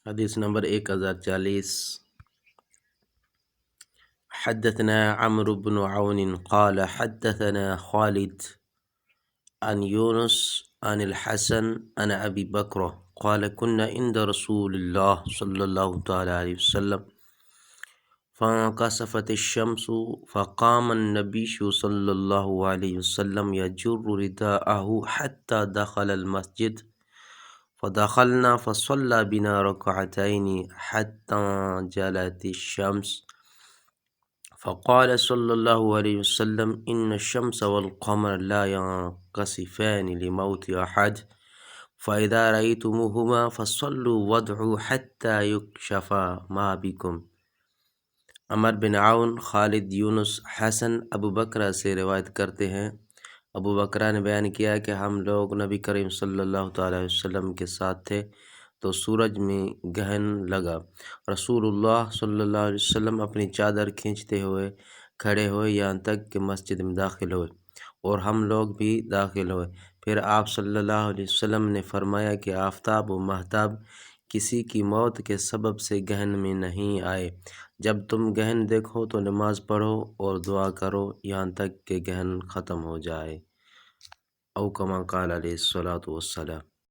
حدیث نمبر 1040. حدثنا عمرو بن عون قال حدثنا خالد عن يونس عن الحسن عن أبي بكر قال كنا عند رسول الله صلى الله تعالى عليه وسلم فانكسفت الشمس فقام النبي صلى الله عليه وسلم يجر رداءه حتى دخل المسجد فدخلنا فصلى بنا ركعتين حتى جلت الشمس فقال صلى الله عليه وسلم إن الشمس والقمر لا ينكسفان لموت أحد فإذا رأيتموهما فصلوا وادعوا حتى يكشف ما بكم. عمر بن عون، خالد، یونس، حسن ابو بکرہ سے روایت کرتے ہیں۔ ابو بکرہ نے بیان کیا کہ ہم لوگ نبی کریم صلی اللہ تعالی علیہ وسلم کے ساتھ تھے تو سورج میں گہن لگا۔ رسول اللہ صلی اللہ علیہ وسلم اپنی چادر کھینچتے ہوئے کھڑے ہوئے یہاں تک کہ مسجد میں داخل ہوئے اور ہم لوگ بھی داخل ہوئے۔ پھر آپ صلی اللہ علیہ وسلم نے فرمایا کہ آفتاب و مہتاب کسی کی موت کے سبب سے گہن میں نہیں آئے۔ جب تم گہن دیکھو تو نماز پڑھو اور دعا کرو یہاں تک کہ گہن ختم ہو جائے۔ او کما قال علیہ الصلوۃ والسلام۔